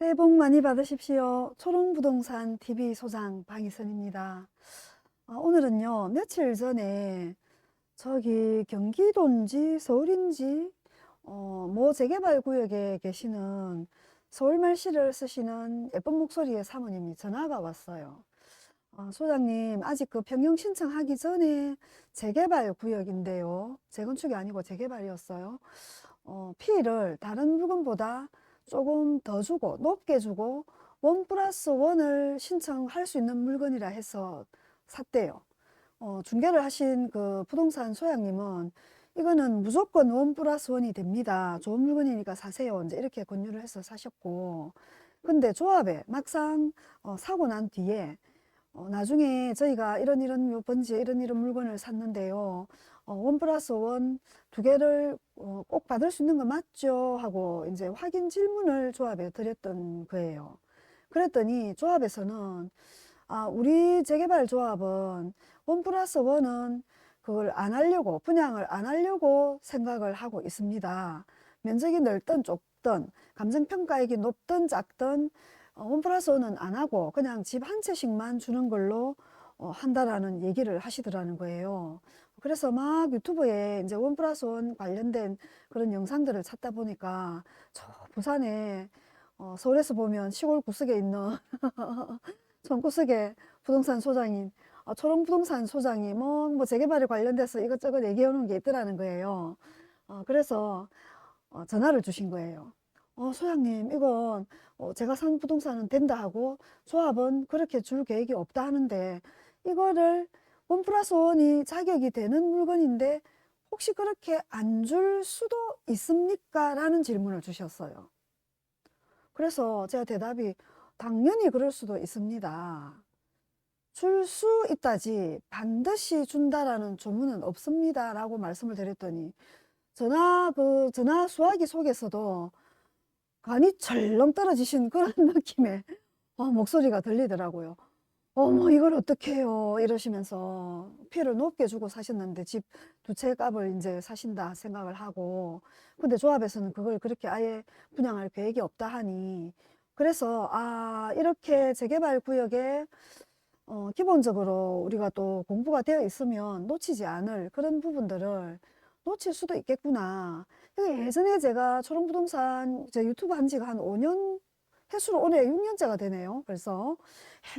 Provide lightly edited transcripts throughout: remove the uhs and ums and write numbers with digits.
새해 복 많이 받으십시오. 초롱부동산 TV 소장 방희선입니다. 오늘은요, 며칠 전에 저기 경기도인지 서울인지 모 재개발 구역에 계시는 서울말씨를 쓰시는 예쁜 목소리의 사모님이 전화가 왔어요. 소장님, 아직 그 변경 신청하기 전에 재개발 구역인데요. 재건축이 아니고 재개발이었어요. 피를 다른 물건보다 조금 더 주고 높게 주고 1+1을 신청할 수 있는 물건이라 해서 샀대요. 중개를 하신 그 부동산 소장님은 이거는 무조건 1+1이 됩니다. 좋은 물건이니까 사세요. 이제 이렇게 권유를 해서 사셨고, 근데 조합에 막상 사고 난 뒤에 나중에 저희가 이런 요 번지에 이런 물건을 샀는데요. 1+1 두 개를 꼭 받을 수 있는 거 맞죠? 하고 이제 확인 질문을 조합에 드렸던 거예요. 그랬더니 조합에서는 우리 재개발 조합은 1+1은 그걸 안 하려고, 분양을 안 하려고 생각을 하고 있습니다. 면적이 넓든 좁든, 감정평가액이 높든 작든, 1+1은 안 하고 그냥 집 한 채씩만 주는 걸로 한다라는 얘기를 하시더라는 거예요. 그래서 막 유튜브에 이제 1+1 관련된 그런 영상들을 찾다 보니까 저 부산에 서울에서 보면 시골 구석에 있는 전구석에 부동산 소장인 초롱부동산 소장이 뭐 재개발에 관련돼서 이것저것 얘기해 오는 게 있더라는 거예요. 그래서 전화를 주신 거예요. 소장님, 이건 제가 산 부동산은 된다 하고 조합은 그렇게 줄 계획이 없다 하는데 이거를 1+1이 자격이 되는 물건인데 혹시 그렇게 안 줄 수도 있습니까? 라는 질문을 주셨어요. 그래서 제가 대답이 당연히 그럴 수도 있습니다. 줄 수 있다지 반드시 준다라는 조문은 없습니다. 라고 말씀을 드렸더니 전화 수화기 속에서도 간이 철렁 떨어지신 그런 느낌의 목소리가 들리더라고요. 어머, 이걸 어떻게 해요? 이러시면서 피를 높게 주고 사셨는데 집 두 채 값을 이제 사신다 생각을 하고, 근데 조합에서는 그걸 그렇게 아예 분양할 계획이 없다 하니, 그래서 이렇게 재개발 구역에 기본적으로 우리가 또 공부가 되어 있으면 놓치지 않을 그런 부분들을 놓칠 수도 있겠구나. 예전에 제가 초롱부동산 제 유튜브 한 지가 한 5년, 해수로 올해 6년째가 되네요. 그래서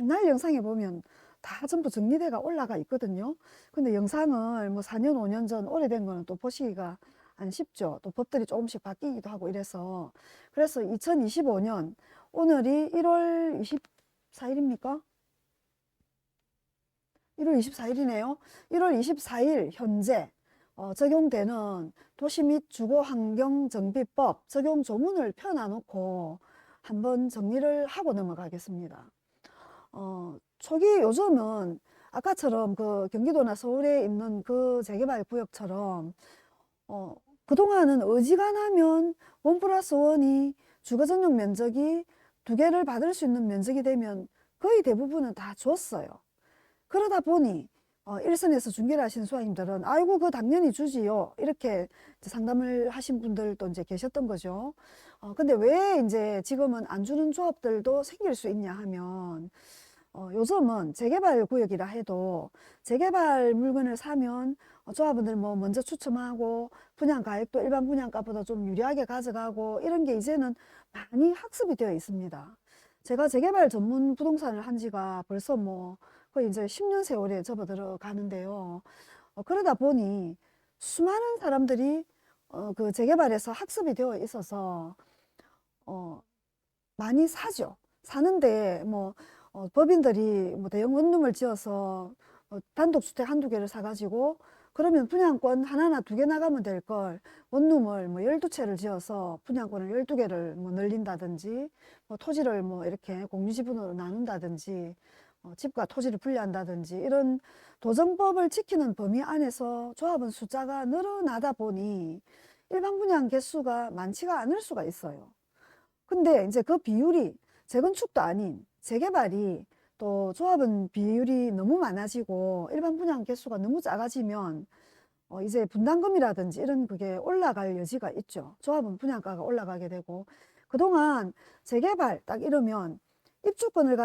옛날 영상에 보면 다 전부 정리대가 올라가 있거든요. 근데 영상을 뭐 4년, 5년 전 오래된 거는 또 보시기가 안 쉽죠. 또 법들이 조금씩 바뀌기도 하고 이래서. 그래서 2025년, 오늘이 1월 24일입니까? 1월 24일이네요. 1월 24일 현재 적용되는 도시 및 주거환경정비법 적용 조문을 펴놔놓고 한번 정리를 하고 넘어가겠습니다. 초기 요즘은 아까처럼 그 경기도나 서울에 있는 그 재개발 구역처럼 그동안은 어지간하면 1+1이 주거 전용 면적이 두 개를 받을 수 있는 면적이 되면 거의 대부분은 다 줬어요. 그러다 보니 일선에서 중개를 하신 수학님들은 아이고 그 당연히 주지요 이렇게 상담을 하신 분들도 이제 계셨던 거죠. 근데 왜 이제 지금은 안 주는 조합들도 생길 수 있냐 하면 요즘은 재개발 구역이라 해도 재개발 물건을 사면 조합원들 뭐 먼저 추첨하고 분양 가액도 일반 분양가보다 좀 유리하게 가져가고 이런 게 이제는 많이 학습이 되어 있습니다. 제가 재개발 전문 부동산을 한 지가 벌써 뭐 거의 이제 10년 세월에 접어들어 가는데요. 그러다 보니 수많은 사람들이 그 재개발에서 학습이 되어 있어서 어, 많이 사죠. 사는데 뭐 법인들이 뭐 대형 원룸을 지어서 단독주택 한두 개를 사가지고 그러면 분양권 하나나 두 개 나가면 될 걸 원룸을 뭐 12채를 지어서 분양권을 12개를 뭐 늘린다든지 뭐 토지를 뭐 이렇게 공유지분으로 나눈다든지 집과 토지를 분리한다든지 이런 도정법을 지키는 범위 안에서 조합원 숫자가 늘어나다 보니 일반 분양 개수가 많지가 않을 수가 있어요. 근데 이제 그 비율이 재건축도 아닌 재개발이 또 조합은 비율이 너무 많아지고 일반 분양 개수가 너무 작아지면 이제 분담금이라든지 이런 그게 올라갈 여지가 있죠. 조합은 분양가가 올라가게 되고, 그동안 재개발 딱 이러면 입주권을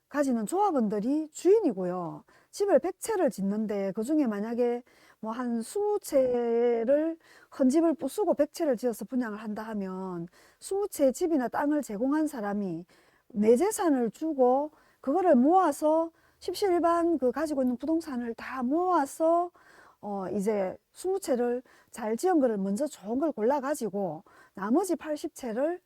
가지는 조합원들이 주인이고요. 집을 100채를 짓는데 그 중에 만약에 뭐 한 20채를 헌집을 부수고 100채를 지어서 분양을 한다 하면 20채 집이나 땅을 제공한 사람이 내 재산을 주고 그거를 모아서 십시일반 그 가지고 있는 부동산을 다 모아서 이제 20채를 잘 지은 거를 먼저 좋은 걸 골라 가지고 나머지 80채를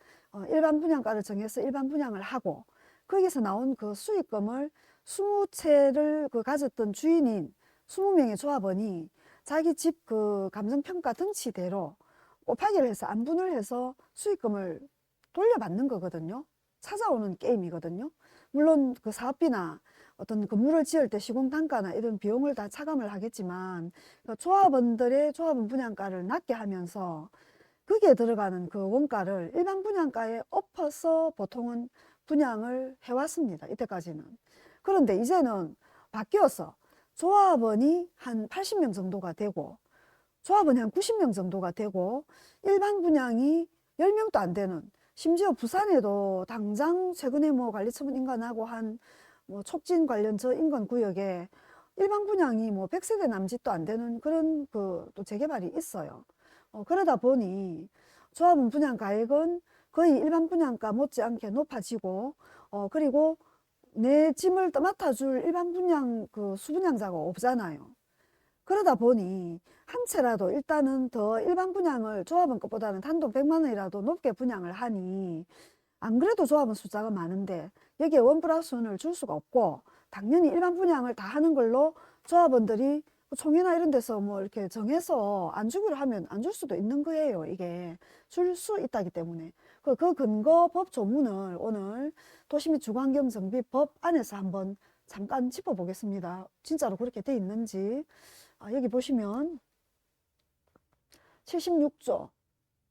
일반 분양가를 정해서 일반 분양을 하고 거기서 나온 그 수익금을 20채를 그 가졌던 주인인 20명의 조합원이 자기 집 그 감정평가 등치대로 곱하기를 해서 안분을 해서 수익금을 돌려받는 거거든요. 찾아오는 게임이거든요. 물론 그 사업비나 어떤 건물을 지을 때 시공단가나 이런 비용을 다 차감을 하겠지만 조합원들의 조합원 분양가를 낮게 하면서 거기에 들어가는 그 원가를 일반 분양가에 엎어서 보통은 분양을 해왔습니다. 이때까지는. 그런데 이제는 바뀌어서 조합원이 한 80명 정도가 되고 조합원이 한 90명 정도가 되고 일반 분양이 10명도 안 되는, 심지어 부산에도 당장 최근에 뭐 관리처분 인가나고 한 뭐 촉진 관련 저 인근구역에 일반 분양이 뭐 100세대 남짓도 안 되는 그런 그 또 재개발이 있어요. 그러다 보니 조합원 분양 가액은 거의 일반 분양가 못지않게 높아지고 그리고 내 짐을 맡아줄 일반 분양 그 수분양자가 없잖아요. 그러다 보니 한 채라도 일단은 더 일반 분양을 조합원 것보다는 단돈 100만 원이라도 높게 분양을 하니 안 그래도 조합원 숫자가 많은데 여기에 원 플러스 원을 줄 수가 없고 당연히 일반 분양을 다 하는 걸로 조합원들이 총회나 이런 데서 뭐 이렇게 정해서 안 주기로 하면 안 줄 수도 있는 거예요. 이게 줄 수 있다기 때문에 그 근거 법 조문을 오늘 도시및주거환경정비법 안에서 한번 잠깐 짚어보겠습니다. 진짜로 그렇게 돼 있는지. 여기 보시면 76조.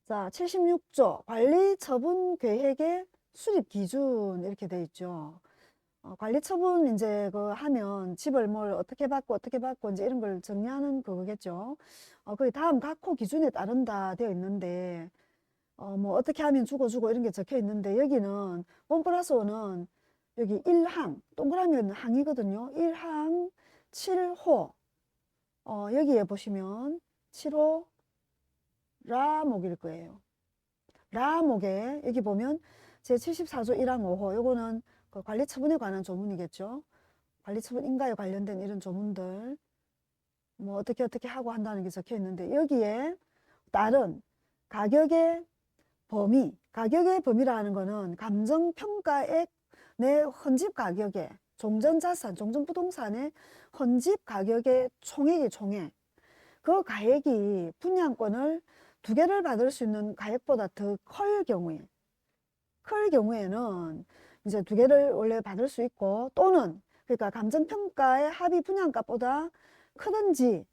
자, 76조 관리처분 계획의 수립 기준 이렇게 돼 있죠. 관리처분 이제 그 하면 집을 뭘 어떻게 받고 이제 이런 걸 정리하는 그거겠죠. 거기 다음 각호 기준에 따른다 되어 있는데 뭐 어떻게 하면 주고 이런 게 적혀 있는데 여기는 원 플러스 원은 여기 1항 동그라미는 항이거든요. 1항 7호 여기에 보시면 7호 라목일 거예요. 라목에 여기 보면 제74조 1항 5호 요거는 그 관리처분에 관한 조문이겠죠. 관리처분 인가에 관련된 이런 조문들 뭐 어떻게 하고 한다는 게 적혀 있는데 여기에 따른 가격의 가격의 범위라는 거는 감정평가액 내 헌집 가격의 종전자산, 종전부동산의 헌집 가격의 총액이 그 가액이 분양권을 2개를 받을 수 있는 가액보다 더 클 경우에는 이제 2개를 원래 받을 수 있고 또는 그러니까 감정평가의 합의 분양가보다 크든지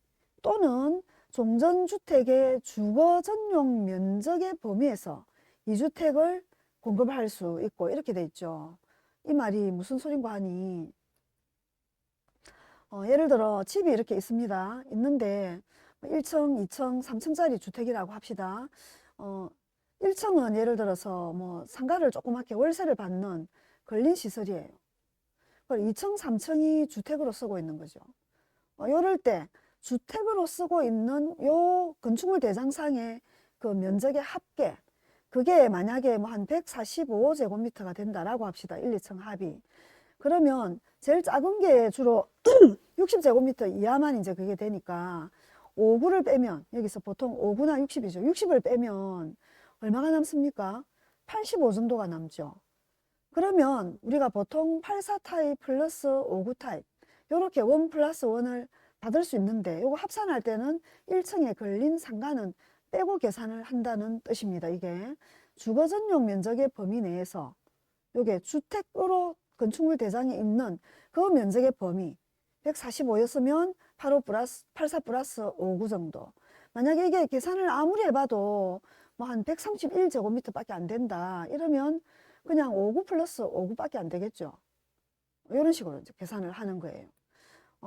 또는 종전주택의 주거 전용 면적의 범위에서 2주택을 공급할 수 있고 이렇게 돼 있죠. 이 말이 무슨 소린가 하니 예를 들어 집이 이렇게 있습니다. 있는데 1층, 2층, 3층짜리 주택이라고 합시다. 1층은 예를 들어서 뭐 상가를 조그맣게 월세를 받는 근린 시설이에요. 그리고 2층, 3층이 주택으로 쓰고 있는 거죠. 이럴 때 주택으로 쓰고 있는 요 건축물 대장상의 그 면적의 합계 그게 만약에 뭐 한 145제곱미터가 된다라고 합시다. 1, 2층 합이. 그러면 제일 작은 게 주로 60제곱미터 이하만 이제 그게 되니까 5구를 빼면 여기서 보통 5구나 60이죠. 60을 빼면 얼마가 남습니까? 85 정도가 남죠. 그러면 우리가 보통 84 타입 플러스 5구 타입 이렇게 원 플러스 원을 받을 수 있는데 이거 합산할 때는 1층에 걸린 상가는 빼고 계산을 한다는 뜻입니다. 이게 주거 전용 면적의 범위 내에서 이게 주택으로 건축물 대장이 있는 그 면적의 범위 145였으면 84 플러스 5구 정도. 만약에 이게 계산을 아무리 해봐도 뭐 한 131제곱미터 밖에 안 된다 이러면 그냥 5구 플러스 5구 밖에 안 되겠죠. 이런 식으로 이제 계산을 하는 거예요.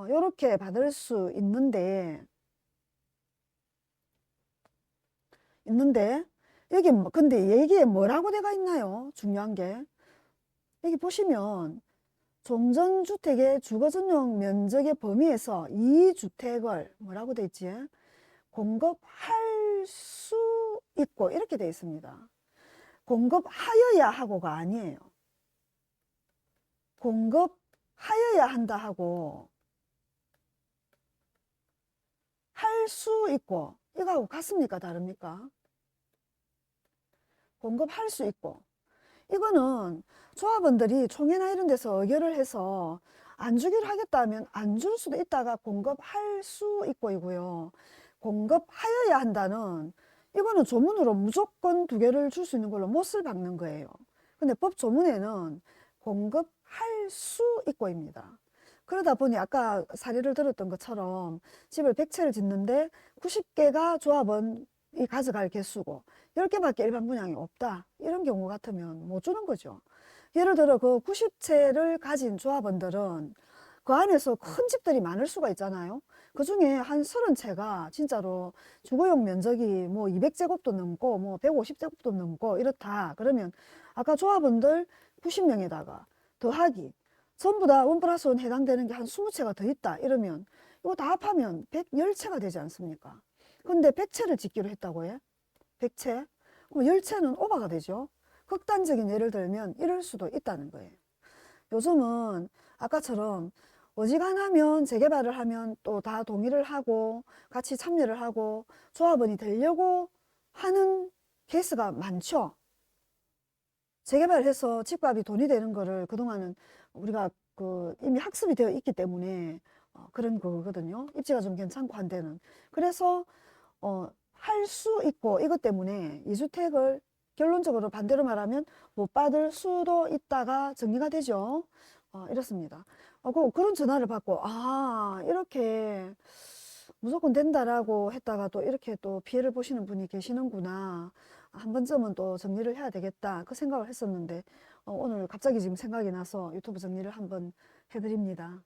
이렇게 받을 수 있는데 있는데, 여기, 근데 여기에 뭐라고 돼가 있나요? 중요한 게. 여기 보시면, 종전주택의 주거전용 면적의 범위에서 이 주택을 뭐라고 돼 있지? 공급할 수 있고, 이렇게 돼 있습니다. 공급하여야 하고가 아니에요. 공급하여야 한다 하고, 할 수 있고, 이거하고 같습니까? 다릅니까? 공급할 수 있고. 이거는 조합원들이 총회나 이런 데서 의결을 해서 안 주기로 하겠다 하면 안 줄 수도 있다가 공급할 수 있고 이고요. 공급하여야 한다는 이거는 조문으로 무조건 두 개를 줄 수 있는 걸로 못을 박는 거예요. 근데 법 조문에는 공급할 수 있고입니다. 그러다 보니 아까 사례를 들었던 것처럼 집을 100채를 짓는데 90개가 조합원이 가져갈 개수고 10개밖에 일반 분양이 없다. 이런 경우 같으면 못 주는 거죠. 예를 들어 그 90채를 가진 조합원들은 그 안에서 큰 집들이 많을 수가 있잖아요. 그 중에 한 30채가 진짜로 주거용 면적이 뭐 200제곱도 넘고 뭐 150제곱도 넘고 이렇다. 그러면 아까 조합원들 90명에다가 더하기 전부 다 원 플러스 원 해당되는 게 한 20채가 더 있다. 이러면 이거 다 합하면 110채가 되지 않습니까? 근데 100채를 짓기로 했다고 해. 100채? 그럼 10채는 오버가 되죠. 극단적인 예를 들면 이럴 수도 있다는 거예요. 요즘은 아까처럼 어지간하면 재개발을 하면 또 다 동의를 하고 같이 참여를 하고 조합원이 되려고 하는 케이스가 많죠. 재개발을 해서 집값이 돈이 되는 거를 그동안은 우리가 이미 학습이 되어 있기 때문에 그런 거거든요. 입지가 좀 괜찮고 한 데는. 그래서 할 수 있고 이것 때문에 이주택을 결론적으로 반대로 말하면 못 받을 수도 있다가 정리가 되죠. 이렇습니다. 그런 전화를 받고 이렇게 무조건 된다라고 했다가 또 이렇게 또 피해를 보시는 분이 계시는구나. 한 번쯤은 또 정리를 해야 되겠다. 그 생각을 했었는데 오늘 갑자기 지금 생각이 나서 유튜브 정리를 한번 해드립니다.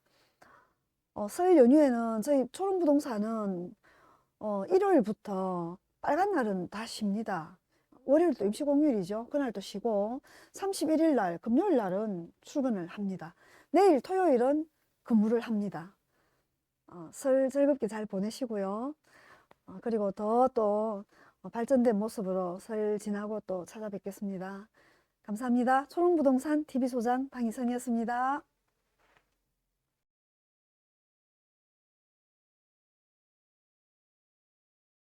설 연휴에는 저희 초롱부동산은 일요일부터 빨간 날은 다 쉽니다. 월요일도 임시공휴일이죠. 그날도 쉬고 31일 날 금요일 날은 출근을 합니다. 내일 토요일은 근무를 합니다. 설 즐겁게 잘 보내시고요. 그리고 더 또 발전된 모습으로 설 지나고 또 찾아뵙겠습니다. 감사합니다. 초롱부동산 TV소장 방희선이었습니다.